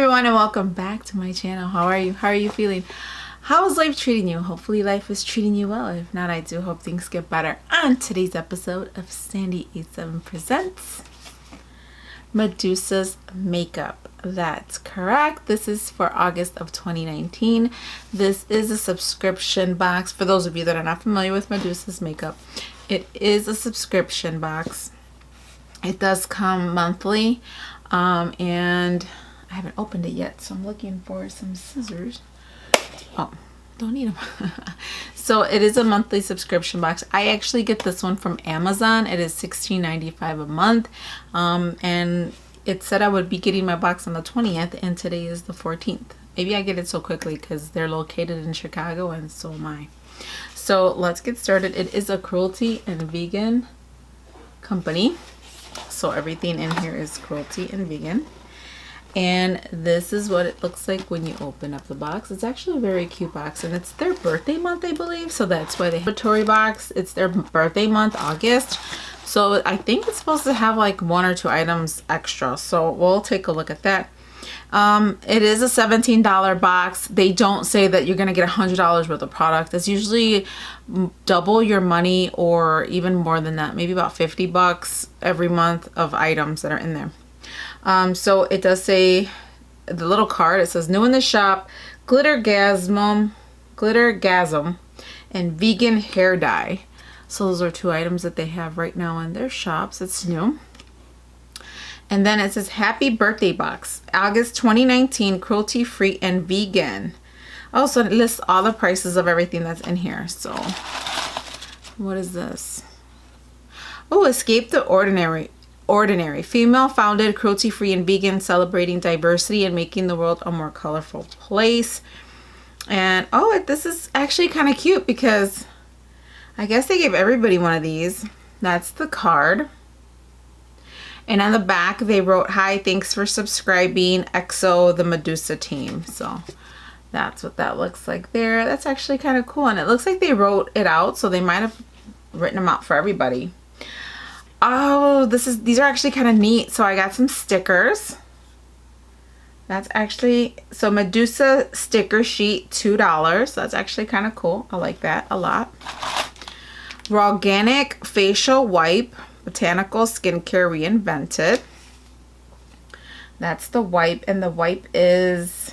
everyone, and welcome back to my channel. How are you? How are you feeling? How is life treating you? Hopefully life is treating you well. If not, I do hope things get better. On today's episode of Sandy-MMVKBKWU presents Medusa's makeup. That's correct. This is for August of 2019. This is a subscription box. For those of you that are not familiar with Medusa's makeup, it is a subscription box. It does come monthly, and I haven't opened it yet, so I'm looking for some scissors. Oh, don't need them. So it is a monthly subscription box. I actually get this one from Amazon. It is $16.95 a month, and it said I would be getting my box on the 20th, and today is the 14th. Maybe I get it so quickly because they're located in Chicago, and so am I. So let's get started. It is a cruelty and vegan company, so everything in here is cruelty and vegan. And this is what it looks like when you open up the box. It's actually a very cute box, and it's their birthday month, I believe, so that's why they have a Tory box. It's their birthday month, August, so I think it's supposed to have like 1 or 2 items extra, so we'll take a look at that. It is a $17 box. They don't say that you're gonna get $100 worth of product. It's usually double your money or even more than that, maybe about 50 bucks every month of items that are in there. So it does say, the little card, it says new in the shop, Glittergasm and vegan hair dye. So those are 2 items that they have right now in their shops. It's new. And then it says happy birthday box, August 2019, cruelty free and vegan. Also, it lists all the prices of everything that's in here. So what is this? Oh, escape the ordinary. Female founded, cruelty free and vegan, celebrating diversity and making the world a more colorful place. And oh, this is actually kind of cute because I guess they gave everybody one of these. That's the card. And on the back they wrote, hi, thanks for subscribing, EXO the Medusa team. So that's what that looks like there. That's actually kind of cool, and it looks like they wrote it out, so they might have written them out for everybody. Oh, these are actually kind of neat. So I got some stickers. That's actually, so Medusa sticker sheet, $2. That's actually kind of cool. I like that a lot. Organic facial wipe, botanical skincare reinvented. That's the wipe, and the wipe is,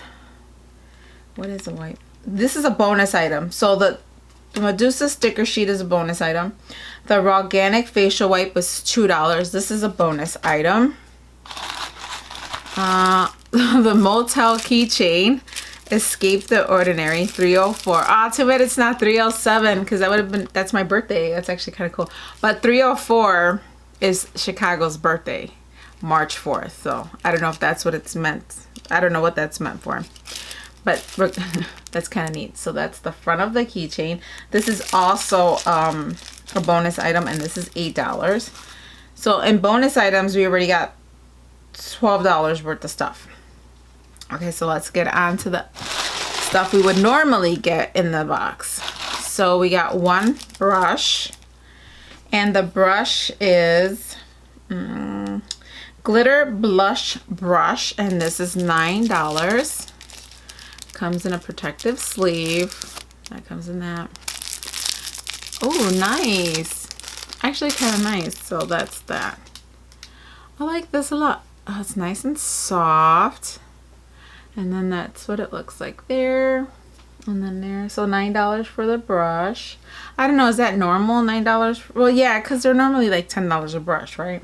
what is a wipe? This is a bonus item. So the Medusa sticker sheet is a bonus item. The organic facial wipe was $2. This is a bonus item. The motel keychain, escape the ordinary, 304. Ah, too bad it's not 307 because that would have been, that's my birthday. That's actually kind of cool. But 304 is Chicago's birthday, March 4th. So I don't know if that's what it's meant. I don't know what that's meant for. But that's kind of neat. So that's the front of the keychain. This is also a bonus item, and this is $8. So in bonus items, we already got $12 worth of stuff. Okay, so let's get on to the stuff we would normally get in the box. So we got one brush, and the brush is glitter blush brush, and this is $9. Comes in a protective sleeve. That comes in that. Oh, nice. Actually kind of nice. So that's that. I like this a lot. Oh, it's nice and soft. And then that's what it looks like there. And then there. So $9 for the brush. I don't know, is that normal? $9? Well, yeah, because they're normally like $10 a brush, right?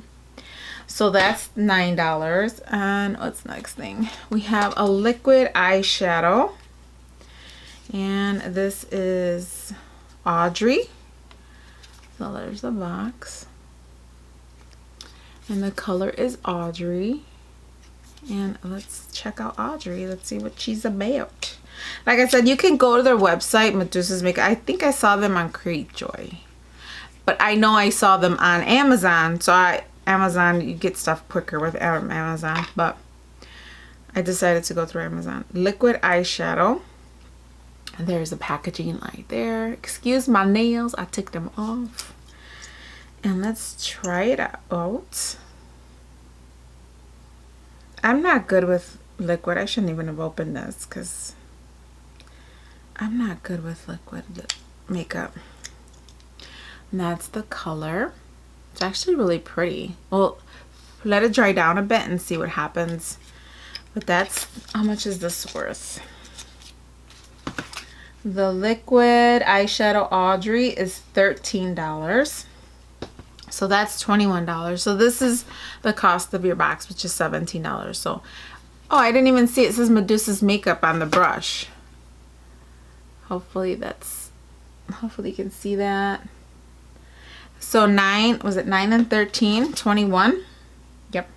So that's $9. And what's the next thing? We have a liquid eyeshadow. And this is Audrey. So there's the box. And the color is Audrey. And let's check out Audrey. Let's see what she's about. Like I said, you can go to their website, Medusa's Makeup. I think I saw them on Cratejoy. But I know I saw them on Amazon. So Amazon, you get stuff quicker with Amazon, but I decided to go through Amazon. Liquid eyeshadow. And there's the packaging right there. Excuse my nails, I took them off. And let's try it out. I'm not good with liquid. I shouldn't even have opened this because I'm not good with liquid makeup. And that's the color. It's actually really pretty. Well, let it dry down a bit and see what happens. But that's, how much is this worth? The liquid eyeshadow Audrey is $13. So that's $21. So this is the cost of your box, which is $17. So, oh, I didn't even see it. It says Medusa's makeup on the brush. Hopefully you can see that. So 9, was it 9 and 13? 21. Yep.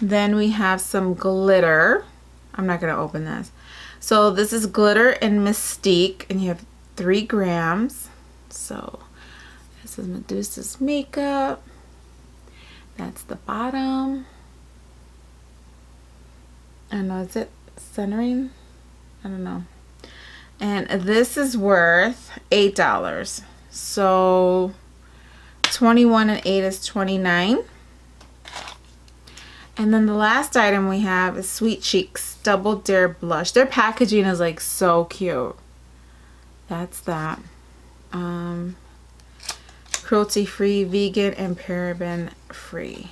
Then we have some glitter. I'm not going to open this. So this is glitter and Mystique, and you have 3 grams. So this is Medusa's makeup. That's the bottom. I don't know, is it centering? I don't know. And this is worth $8. So 21 and 8 is 29. And then the last item we have is Sweet Cheeks Double Dare Blush. Their packaging is like so cute. That's that. Cruelty free, vegan, and paraben free.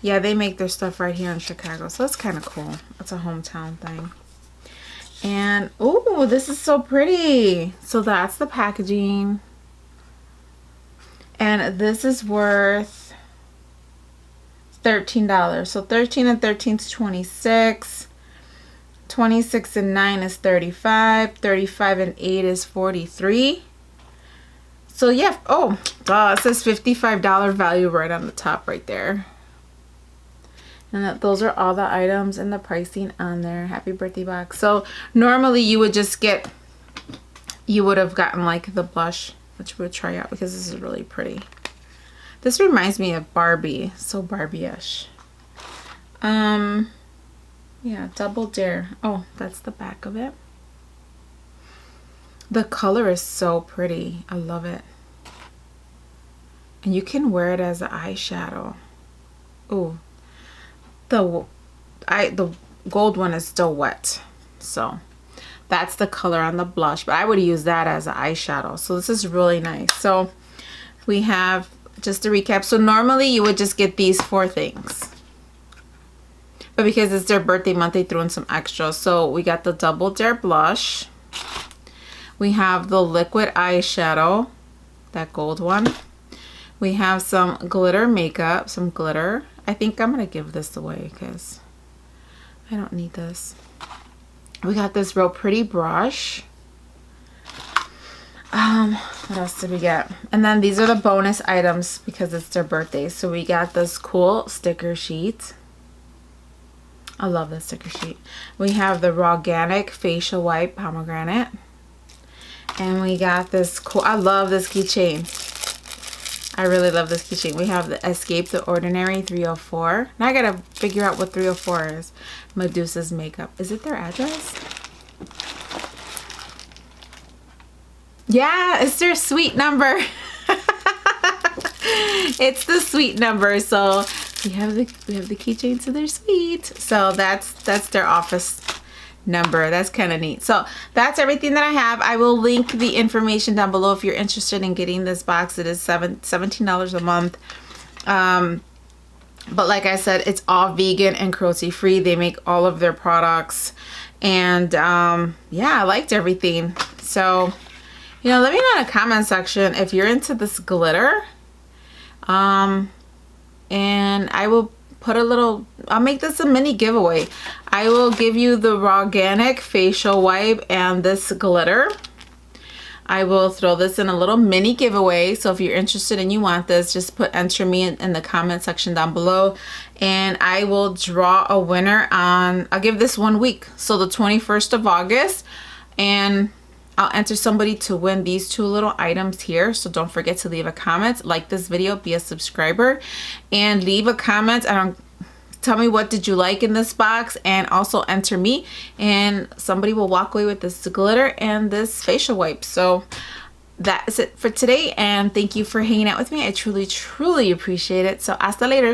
Yeah, they make their stuff right here in Chicago, so it's kind of cool. It's a hometown thing. And oh, this is so pretty. So that's the packaging. And this is worth $13. So 13 and 13 is 26. 26 and 9 is 35. 35 and 8 is 43. So yeah, oh, duh, it says $55 value right on the top right there. And those are all the items and the pricing on their happy birthday box. So normally you would just get, you would have gotten like the blush, which we would try out because this is really pretty. This reminds me of Barbie, so Barbie-ish. Yeah, Double Dare. Oh, that's the back of it. The color is so pretty. I love it. And you can wear it as an eyeshadow. Ooh. The gold one is still wet. So that's the color on the blush. But I would use that as an eyeshadow. So this is really nice. So we have, just to recap. So normally you would just get these 4 things. But because it's their birthday month, they threw in some extras. So we got the Double Dare blush. We have the liquid eyeshadow, that gold one. We have some glitter makeup, some glitter. I think I'm going to give this away because I don't need this. We got this real pretty brush. What else did we get? And then these are the bonus items because it's their birthday. So we got this cool sticker sheet. I love this sticker sheet. We have the Organic Facial Wipe Pomegranate. And we got this cool, I love this keychain. I really love this keychain. We have the Escape the Ordinary 304. Now I gotta figure out what 304 is. Medusa's makeup. Is it their address? Yeah, it's their suite number. It's the suite number. So we have the keychain to their suite. So that's their office number. That's kind of neat. So that's everything that I have. I will link the information down below if you're interested in getting this box. It is $17 a month. But like I said, it's all vegan and cruelty free. They make all of their products. And yeah, I liked everything. So, you know, let me know in the comment section if you're into this glitter. And I will put a little, I'll make this a mini giveaway. I will give you the Organic Facial Wipe and this glitter. I will throw this in a little mini giveaway. So if you're interested and you want this, just enter me in the comment section down below. And I will draw a winner on, I'll give this 1 week. So the 21st of August. And I'll enter somebody to win these 2 little items here. So don't forget to leave a comment, like this video, be a subscriber, and leave a comment and tell me what did you like in this box, and also enter me and somebody will walk away with this glitter and this facial wipe. So that's it for today, and thank you for hanging out with me. I truly appreciate it. So hasta later.